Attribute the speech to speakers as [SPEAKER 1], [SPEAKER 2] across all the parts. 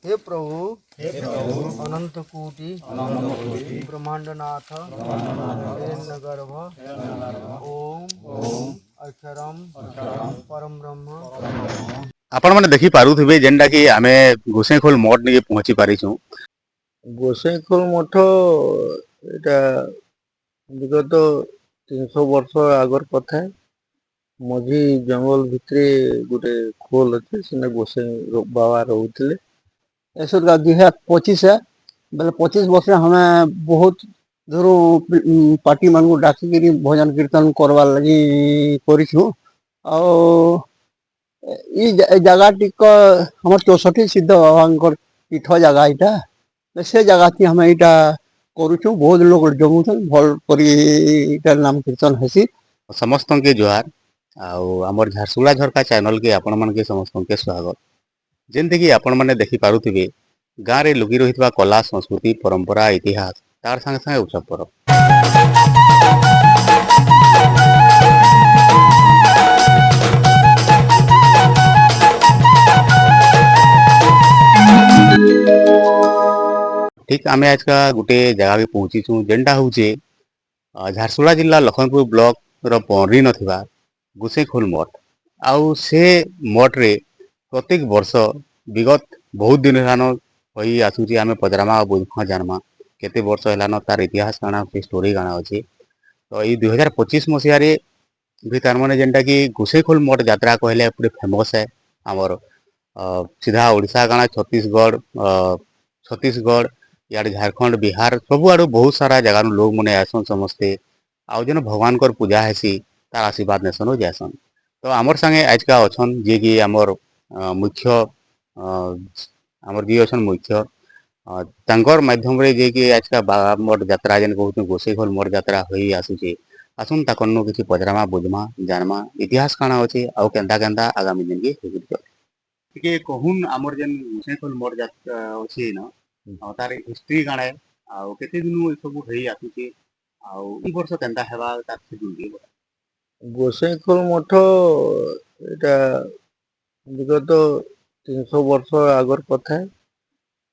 [SPEAKER 1] हे प्रभु अनंत कोटि ब्रह्मांडनाथ हिरण्य गर्भ ओम अक्षरम परम ब्रह्म।
[SPEAKER 2] आपण मैंने देखी पारुथिबे जेनटा कि आमे गोसेखोल मठ निके पहुंची पारिछु।
[SPEAKER 1] गोसाईखोल मठ एटा विगत 300 वर्ष आगर कथा है। मझी जंगल भितरे गोटे खोल अच्छे से गोसाई बाबा रोते ऐसा 2025 है बेले 25 वर्ष हमें बहुत दूर पार्टी मान को डाकिकी भजन कीर्तन करवार लगी करूँ। जगह टिक हम 64 सिद्ध बाबा पीठ जगह यहाँ से जगह थी हमें यहाँ करूँ। बहुत लोग जमुन भल कर नाम कीर्तन हेसी।
[SPEAKER 2] समस्त के जोहार आउ हमर झारसुगुड़ा झरका चैनल के आपण मन के समस्त के स्वागत। जेनते कि आपण मैंने देखी पारुथिबे गाँव रे लुकी रहितबा कला संस्कृति परंपरा इतिहास तार संगे संगे उत्सव परब। ठीक आमे आज का गुटे जगह पे पहुंची छु जेनटा होचे झारसुगुड़ा जिला लखनपुर ब्लॉक रो पौरी नथिबा गोसेखोल मठ। आउ से मठ रे प्रत्येक वर्ष विगत बहुत दिन हेलान होई आसुची आमे पदरामा बुझमा जानमा केते वर्ष हेलान तार इतिहास काना से स्टोरी काना अछि। तो ई 2025 मसिया रे भी तार माने जेनटा कि गोसेखोल मठ यात्रा कहले पूरे फेमस है। हमर सीधा ओडिशा काना छत्तीसगढ़ यार झारखंड बिहार सब आड़ू बहुत सारा जगह लोग मने आसन समस्ते आउ जन भगवान कर पूजा हेसी तार आशीर्वाद नेसन हो जासन। तो आमर संगे आज का अछन जे कि आमर मुख्य आमर जी अछन मुख्य तांकर माध्यम रे जे कि आज का बाबा मठ यात्रा जेन कहू गोसेखोल मठ यात्रा होई आसुचे आसुन ताकन्नो किछि पजरामा बुझमा जानमा इतिहास काना अछि आउ केंता केंता आगामी दिन के ठीक कहून आमर जेन गोसेखोल मठ यात्रा अछि न तार हिस्ट्री काना आउ केते दिनु ए सब होई आसुचे आउ ई वर्ष केंता हेबा तार शेड्यूल के
[SPEAKER 1] गोसाईखोल मठ एटा विगत 300 वर्ष आगर कथा है।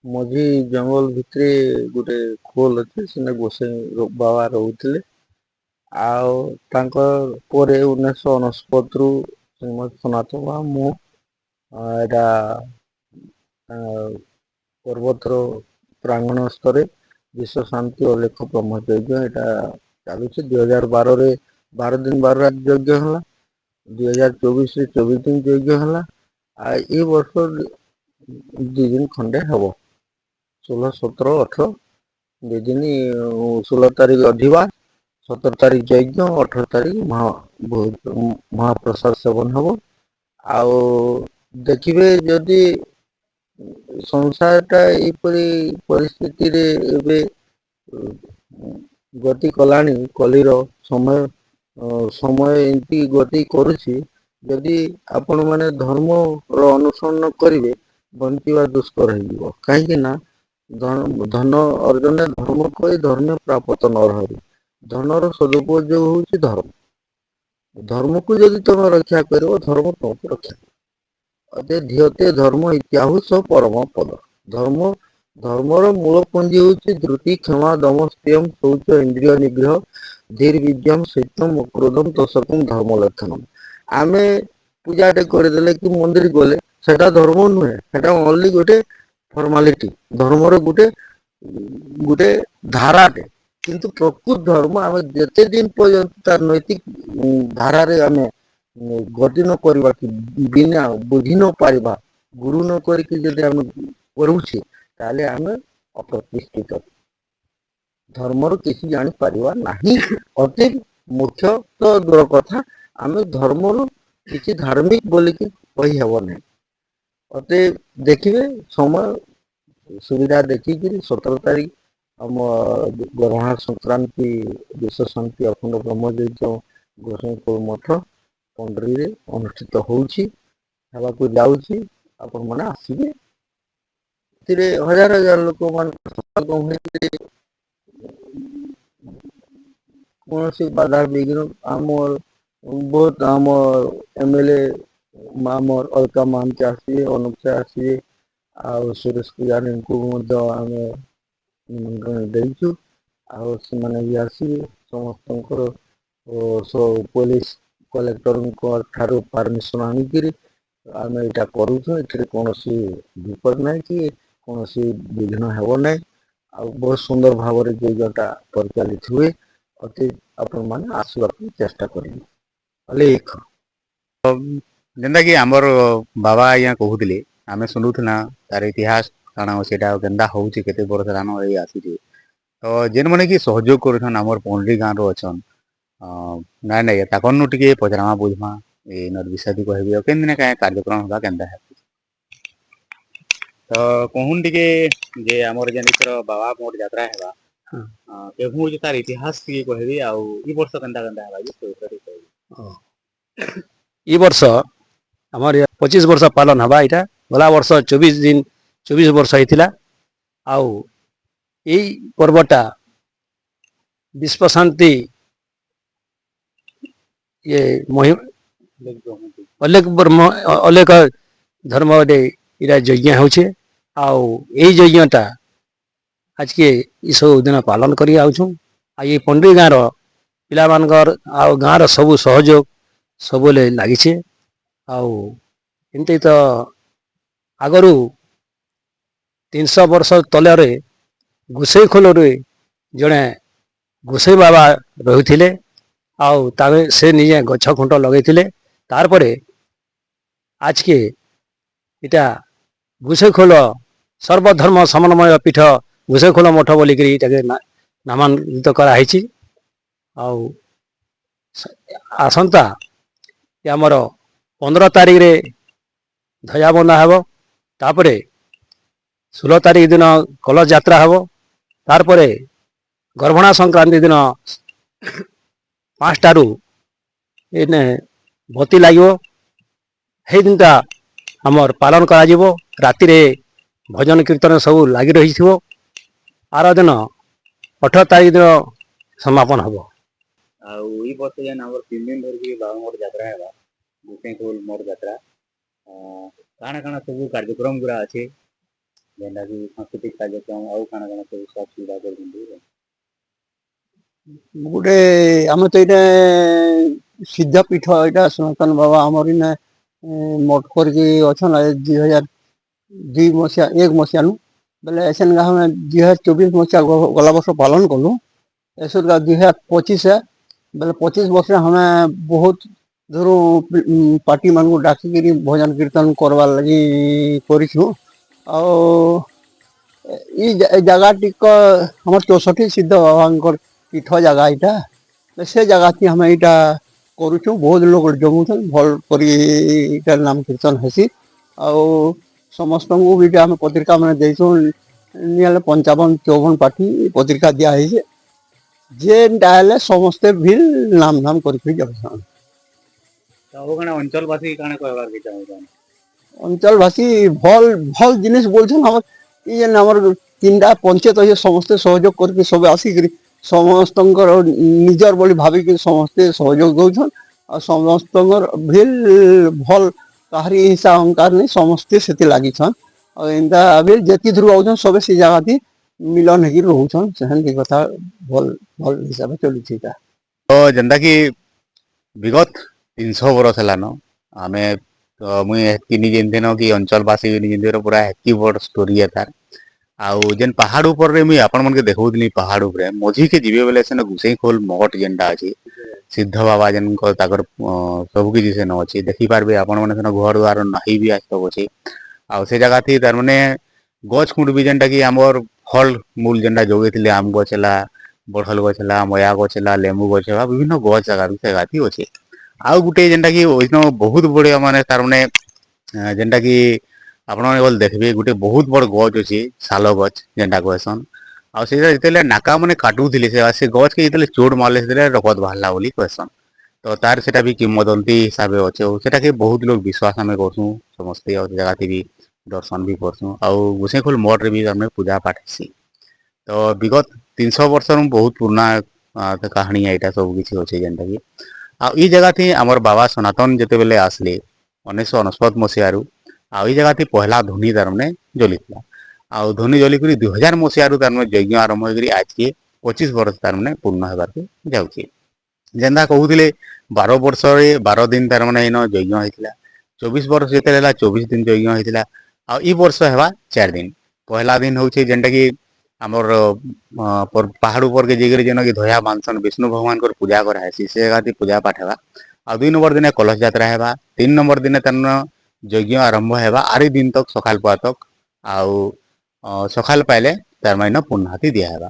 [SPEAKER 1] मझी जंगल भितरे गोटे खोल अच्छे से गोसाई बाबा रोते आउ 1969 रु श्रीमद सनातन बाबा मु एटा पर्वतर प्रांगण स्तर विश्व शांति अलेख ब्रह्मचर्य यहाँ चलुच 2012 रे 12 दिन 12 रात यज्ञ है। 2024 रे 24 दिन यज्ञ है। आ ये वर्ष 2 दिन खंडे हम 16 17 18 2 दिन 16 तारीख अधिवास 17 तारीख यज्ञ 18 तारीख महाप्रसाद सेवन हम। आउ देखिए जदि संसारटा एपरी परिस्थिति रे एबे गति कलानी कलिर समय समय एमती गति करुछि यदि आपण माने धर्म रो अनुसरण करिवे बंतिवा दुष्कर हो कहीं ना धन अर्जन धर्म कोई धर्म प्राप्त न रही धनर सदुपयोग होउछि धर्म धर्म को यदि तुम रक्षा करो धर्म तुमको रक्षा अते धियते धर्म इत्याहु स परम पद धर्म धर्मर मूल पंजी होउछि धृति क्षमा दम स्त्यम शौच इंद्रिय निग्रह धीर विद्यम सत्यम क्रोधम तसकम धर्म लक्षणम। आमे पूजाटे करदेले कि मंदिर गले सेटा धर्म नुहे सेटा ओनली गोटे फॉर्मालिटी धर्मर गोटे गोटे धाराटे किंतु प्रकृत धर्म आमे जेते दिन पर्यंत तार नैतिक धारा रे आमे गति न करबा कि बिना बुझी न पारिबा गुरु न करके जदि आमे करूछे ताले आमे अप्रतिष्ठित धर्मर किसी जानी पारिबा नाही। अति मुख्य तो दूर कथा आमे धर्मर किसी धार्मिक बोली कि कही हेब नहीं। अते देखिए समय सुविधा देखिक 17 तारीख आम ग्रहण संक्रांति विश्व शांति अखंड ब्रह्मचर्य गोसाईखोल मठ पंडरी रे अनुष्ठित होउछि हेबाकु जाउछि आपण माने आसीबे तिरे हजार हजार लोक मान कौन सी बाधा विघ्न आमर बहुत आमर एमएलए मामर अलका मान के आसीबे अनुप से आसीबे ଆଉ ସୁରେଶ ପୂଜାରୀଙ୍କୁ ମଧ୍ୟ ଆମେ ନିମନ୍ତ୍ରଣ ଦେଇଛୁ। ଆଉ ସେମାନେ ବି ଆସିବେ। ସମସ୍ତଙ୍କର ପୋଲିସ କଲେକ୍ଟରଙ୍କ ଠାରୁ ପରମିଶନ ଆଣିକିରି ଆମେ ଏଇଟା କରୁଛୁ। ଏଥିରେ କୌଣସି ବିପଦ ନାହିଁ କି କୌଣସି ବିଘ୍ନ ହେବ ନାହିଁ। ଆଉ ବହୁତ ସୁନ୍ଦର ଭାବରେ ଯଜ୍ଞଟା ପରିଚାଳିତ ହୁଏ। ଅତି ଆପଣମାନେ ଆସିବାକୁ ଚେଷ୍ଟା କରିବେ। ଲେଖ
[SPEAKER 2] ଯେନ୍ତା କି ଆମର ବାବା ଆଜ୍ଞା କହୁଥିଲେ ଆମେ ଶୁଣୁଥିଲା ତାର ଇତିହାସ କାଣା ସେଇଟା କେନ୍ତା ହଉଛି କେତେ ବର୍ଷ ହେଲାନ ଏଇ ଆସିଛି। ତ ଯେନ୍ ମାନେ କି ସହଯୋଗ କରୁଛନ୍ ଆମର ପଣ୍ଡରୀ ଗାଁରୁ ଅଛନ୍ ନାଇଁ ନାଇଁ ତାକର୍ନୁ ଟିକେ ପଚରାମା ବୁଝମା ଏଇ ବିଷୟ କହିବି ଆଉ କେନ୍ ଦିନ କାଁ କାର୍ଯ୍ୟକ୍ରମ ହେବା କେନ୍ତା ହେବ। ତ କହୁନ୍ ଟିକେ ଯେ ଆମର ଯେନ୍ ଏଥର ବାବା ମୋଟ ଯାତ୍ରା ହେବା କେଭୁ ହଉଛି ତାର ଇତିହାସ ଟିକେ କହିବି ଆଉ ଇ ବର୍ଷ କେନ୍ତା କେନ୍ତା ହେବା ଯେ ସେ ବିଷୟରେ କହିବି।
[SPEAKER 3] ଇ ବର୍ଷ ଆମର 25 ବର୍ଷ ପାଳନ ହବା। ଏଇଟା ଗଲା ବର୍ଷ 24 ବର୍ଷ ହେଇଥିଲା। ଆଉ ଏଇ ପର୍ବଟା ବିଶ୍ୱ ଶାନ୍ତି ଇଏ ଅଲେଖ ଧର୍ମରେ ଏଇଟା ଯଜ୍ଞ ହଉଛେ। ଆଉ ଏଇ ଯଜ୍ଞଟା ଆଜକେ ଇ ସବୁ ଦିନ ପାଳନ କରି ଆଉଛୁ। ଆଉ ଏଇ ପଣ୍ଡରୀ ଗାଁର ପିଲାମାନଙ୍କର ଆଉ ଗାଁର ସବୁ ସହଯୋଗ ସବୁବେଳେ ଲାଗିଛି। ଆଉ ଏମିତି ତ ଆଗରୁ 300 ବର୍ଷ ତଳରେ ଗୋସାଇ ଖୋଲରେ ଜଣେ ଗୋସାଇ ବାବା ରହୁଥିଲେ। ଆଉ ତାବେ ସେ ନିଜେ ଗଛ ଖୁଣ୍ଟ ଲଗେଇଥିଲେ। ତାରପରେ ଆଜକେ ଏଟା ଗୋସାଇ ଖୋଲ ସର୍ବଧର୍ମ ସମନ୍ୱୟ ପୀଠ ଗୋସାଇ ଖୋଲ ମଠ ବୋଲିକିରି ଏଟାକେ ନାମାଙ୍କିତ କରାହେଇଛି। ଆଉ ଆସନ୍ତା ଆମର 15 ତାରିଖରେ ଧ୍ୱଜା ବନ୍ଧା ହେବ। ତାପରେ 16 ତାରିଖ ଦିନ କଲଶ ଯାତ୍ରା ହେବ। ତାରପରେ ଗର୍ଭଣା ସଂକ୍ରାନ୍ତି ଦିନ 5ଟାରୁ ଏନେ ବତୀ ଲାଗିବ। ସେଇ ଦିନଟା ଆମର ପାଳନ କରାଯିବ। ରାତିରେ ଭଜନ କୀର୍ତ୍ତନ ସବୁ ଲାଗି ରହିଥିବ। ଆର ଦିନ 18 ତାରିଖ ଦିନ ସମାପନ ହେବ।
[SPEAKER 2] ଆଉ ଇ ବର୍ଷ ଯେନ୍ ଆମର 3 ଦିନ ଧରିକି ବାବା ମୋଟ ଯାତ୍ରା ହେବା ଗୋସାଇ ଖୋଲ ମୋଟ ଯାତ୍ରା କାଣା କାଣା ସବୁ କାର୍ଯ୍ୟକ୍ରମ ଗୁଡ଼ା ଅଛି ଯେନ୍ଟାକି ସାଂସ୍କୃତିକ କାର୍ଯ୍ୟକ୍ରମ ଆଉ କାଣା କାଣା ସବୁ ସୁବିଧା କରୁଛନ୍ତି।
[SPEAKER 3] ଗୋଟେ ଆମେ ତ ଏଇଟା ସିଦ୍ଧ ପୀଠ ଏଇଟା ସନାତନ ବାବା ଆମର ଇନେ ମଠ କରିକି ଅଛନ୍ 2002 ମସିହା 1 ମସିହାରୁ ବେଲେ ଏସେନ ଆମେ 2024 ମସିହା ଗଲା ବର୍ଷ ପାଳନ କଲୁ। ଏସର 2025 ବେଲେ 25 ବର୍ଷ ଆମେ ବହୁତ ଧରୁ ପାର୍ଟି ମାନଙ୍କୁ ଡାକିକିରି ଭଜନ କୀର୍ତ୍ତନ କରବାର୍ ଲାଗି କରିଛୁ। ଆଉ ଏଇ ଜାଗା ଟିକ ଆମର 64 ସିଦ୍ଧ ବାବାଙ୍କର ପୀଠ ଜାଗା ଏଇଟା। ସେ ଜାଗାଥି ଆମେ ଏଇଟା କରୁଛୁ। ବହୁତ ଲୋକ ଜମୁଛନ୍ ଭଲ କରି ଏଇଟାର ନାମ କୀର୍ତ୍ତନ ହେସି। ଆଉ ସମସ୍ତଙ୍କୁ ବି ଆମେ ପତ୍ରିକା ମାନେ ଦେଇଛୁ। ନି ହେଲେ 55-54 ପାର୍ଟି ପତ୍ରିକା ଦିଆ ହେଇଛି। ଯେନ୍ଟା ହେଲେ ସମସ୍ତେ ଭିଲ୍ ନାମ ଧାମ କରିକି ଯାଉଛନ୍।
[SPEAKER 2] ଆଉ କାଣା ଅଞ୍ଚଳ ବାସୀ କାଣା କହିବାର କେ ଚାହୁଁଛନ୍।
[SPEAKER 3] ଅଞ୍ଚଳବାସୀ ଭଲ ଭଲ ଜିନିଷ ବୋଲଛନ୍। ଆମର ଇ ଯେନ୍ ଆମର 3ଟା ପଞ୍ଚାୟତ ଅଛେ ସମସ୍ତେ ସହଯୋଗ କରିକି ସବୁ ଆସିକିରି ସମସ୍ତଙ୍କର ନିଜର ବୋଲି ଭାବିକି ସମସ୍ତେ ସହଯୋଗ ଦଉଛନ୍। ଆଉ ସମସ୍ତଙ୍କର ଭିଲ୍ ଭଲ କାହାରି ହିଂସା ଅହଙ୍କାର ନାଇଁ ସମସ୍ତେ ସେଠି ଲାଗିଛନ୍। ଆଉ ଏନ୍ତା ବି ଯେତିକି ଦୂର ଆଉଛନ୍ ସବେ ସେ ଜାଗାତି ମିଲନ ହେଇକି ରହୁଛନ୍। ସେମିତି କଥା ଭଲ ଭଲ ହିସାବରେ ଚଲୁଛି ଏଇଟା।
[SPEAKER 2] ତ ଯେନ୍ତା କି ବିଗତ 300 ବରଷ ହେଲାନ ଆମେ ତ ମୁଇଁ ହେତକି ନି ଜାନିଥିନ କି ଅଞ୍ଚଳ ବାସୀ ବି ନି ଜାନିଥିର ପୁରା ହେତକି ବଡ ଷ୍ଟୋରି ଏ ତାର। ଆଉ ଯେନ୍ ପାହାଡ ଉପରେ ମୁଇଁ ଆପଣ ମାନକେ ଦେଖଉଥିଲି ପାହାଡ ଉପରେ ମଝିକେ ଯିବେ ବେଲେ ସେନ ଗୁସାଇ ଖୋଲ ମଠ ଯେନ୍ଟା ଅଛି ସିଦ୍ଧ ବାବା ଯେନଙ୍କ ତାଙ୍କର ସବୁ କିଛି ସେନ ଅଛି ଦେଖିପାରିବେ ଆପଣ ମାନେ ସେନ ଘର ଦୁଆର ନାହିଁ ବି ସବୁ ଅଛି। ଆଉ ସେ ଜାଗା ଥି ତାର ମାନେ ଗଛ କୁଟ ବି ଯେନ୍ଟା କି ଆମର ଫଲ ମୂଲ ଯେନ୍ଟା ଯୋଗେଇଥିଲେ ଆମ୍ବ ଗଛ ହେଲା ବଢଲ ଗଛ ହେଲା ମୟା ଗଛ ହେଲା ଲେମ୍ବୁ ଗଛ ହେଲା ବିଭିନ୍ନ ଗଛ ଜାଗାରୁ ସେଗାଥି ଅଛେ। ଆଉ ଗୁଟେ ଯେନ୍ଟା କି ଏଇନ ବହୁତ ବଢିଆ ମାନେ ତାର ମାନେ ଯେନ୍ଟା କି ଆପଣ ମାନେ ଗଲେ ଦେଖିବେ ଗୋଟେ ବହୁତ ବଡ ଗଛ ଅଛି ଶାଲ ଗଛ ଯେନ୍ଟା କହେସନ୍। ଆଉ ସେଇଟା ଯେତେବେଳେ ନାକା ମାନେ କାଟୁଥିଲେ ସେ ଗଛ କେ ଯେତେବେଳେ ଚୋଟ ମାରଲେ ସେଥିରେ ରଗତ ବାହାରିଲା ବୋଲି କହେସନ୍। ତ ତାର ସେଟା ବି କିମ୍ବଦନ୍ତୀ ହିସାବରେ ଅଛେ ଆଉ ସେଟାକେ ବହୁତ ଲୋକ ବିଶ୍ୱାସ ଆମେ କରସୁଁ ସମସ୍ତେ ଆଉ ଜାଗାଥି ବି ଦର୍ଶନ ବି କରସୁଁ ଆଉ ଗୋସାଇ ଖୋଲ ମଠରେ ବି ଆମେ ପୂଜା ପାଠ ହେସି। ତ ବିଗତ 300 ବର୍ଷରୁ ବହୁତ ପୁରୁଣା କାହାଣୀ ଏଇଟା ସବୁ କିଛି ଅଛି ଯେନ୍ଟା କି ଆଉ ଇ ଜାଗା ଥି ଆମର ବାବା ସନାତନ ଯେତେବେଲେ ଆସିଲେ 1999 ମସିହାରୁ ଆଉ ଏଇ ଜାଗାଥି ପହଲା ଧୁନି ତାର ମାନେ ଜଲିଥିଲା ଆଉ ଧନୁ ଜଲିକରି 2000 ମସିହାରୁ ତାର ମାନେ ଯଜ୍ଞ ଆରମ୍ଭ ହେଇକରି ଆଜକେ 25 ବର୍ଷ ତାର ମାନେ ପୂର୍ଣ୍ଣ ହେବାକୁ ଯାଉଛି ଯେନ୍ତା କହୁଥିଲେ 12 ବର୍ଷରେ 12 ଦିନ ତାର ମାନେ ଏଇନ ଯଜ୍ଞ ହେଇଥିଲା 24 ବର୍ଷ ଯେତେବେଳେ ହେଲା 24 ଦିନ ଯଜ୍ଞ ହେଇଥିଲା ଆଉ ଇ ବର୍ଷ ହେବା 4 ଦିନ ପହିଲା ଦିନ ହଉଛି ଯେନ୍ଟା କି ଆମର ପାହାड़ ଉପରକେ ଯାଇକରି ଯେନ କି ଧୟା ବାନ୍ଧସନ୍ ବିଷ୍ଣୁ ଭଗବାନଙ୍କର ପୂଜା କରାହେସି ସେ ଗାତି ପୂଜା ପାଠ ହେବା ଆଉ 2 ନମ୍ବର ଦିନେ କଲଶ ଯାତ୍ରା ହେବା 3 ନମ୍ବର ଦିନେ ତାର ଯଜ୍ଞ ଆରମ୍ଭ ହେବା ଆରି ଦିନ ତକ ସକାଳ ପୁଆ ତକ ଆଉ ସକାଳ ପାଇଲେ ତାର ମାନେ ପୂର୍ଣ୍ଣାହାତି ଦିଆହେବା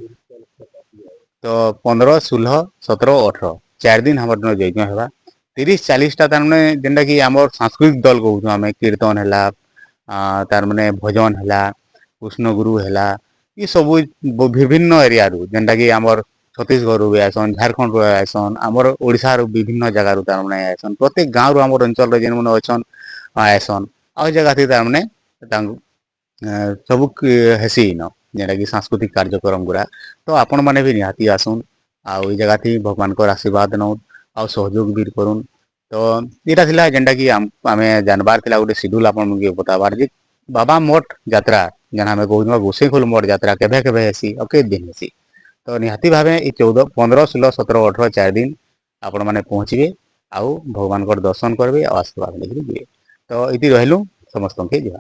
[SPEAKER 2] ତ 15 16 17 18 4 ଦିନ ଆମର ଯଜ୍ଞ ହେବା 30 40 ଟା ତାର ମାନେ ଯେନ୍ଟା କି ଆମର ସାଂସ୍କୃତିକ ଦଲ କହୁଛୁ ଆମେ କୀର୍ତ୍ତନ ହେଲା ତାର ମାନେ ଭଜନ ହେଲା କୃଷ୍ଣ ଗୁରୁ ହେଲା ଇ ସବୁ ବିଭିନ୍ନ ଏରିଆରୁ ଯେନ୍ଟା କି ଆମର ଛତିଶଗଡ଼ରୁ ବି ଆସନ୍ ଝାରଖଣ୍ଡରୁ ଆସନ୍ ଆମର ଓଡ଼ିଶାର ବିଭିନ୍ନ ଜାଗାରୁ ତାମାନେ ଆସନ୍ ପ୍ରତ୍ୟେକ ଗାଁରୁ ଆମର ଅଞ୍ଚଳରେ ଯେନ୍ ଅଛନ୍ ଆସନ୍ ଆଉ ଜାଗାଥି ତାମାନେ ତାଙ୍କୁ ସବୁ ହେସି ନ ଯେନ୍ଟା କି ସାଂସ୍କୃତିକ କାର୍ଯ୍ୟକ୍ରମ ଗୁଡ଼ା ତ ଆପଣ ମାନେ ବି ନିହାତି ଆସୁନ୍ ଆଉ ଏଇ ଜାଗାଥି ଭଗବାନଙ୍କର ଆଶୀର୍ବାଦ ନଉନ୍ ଆଉ ସହଯୋଗ ବି କରୁନ୍ ତ ଏଇଟା ଥିଲା ଯେନ୍ଟା କି ଆମେ ଜାନବାର ଥିଲା ଗୋଟେ ସିଡ୍ୟୁଲ ଆପଣଙ୍କୁ ବତାବାର ଯେ ବାବା ମଠ ଯାତ୍ରା ଯେନ୍ ଆମେ କହୁଛୁ ଗୋସେଇ ଖୋଲ ମଠ ଯାତ୍ରା କେବେ କେବେ ହେସି ଆଉ କେତେ ଦିନ ହେସି ତ ନିହାତି ଭାବେ ଏଇ 14 15 16 17 18 4 ଦିନ ଆପଣ ମାନେ ପହଞ୍ଚିବେ ଆଉ ଭଗବାନଙ୍କର ଦର୍ଶନ କରିବେ ଆଉ ଆଶୀର୍ବାଦ ନେଇକି ଯିବେ ତ ଏଠି ରହିଲୁ ସମସ୍ତଙ୍କୁ ଯିବା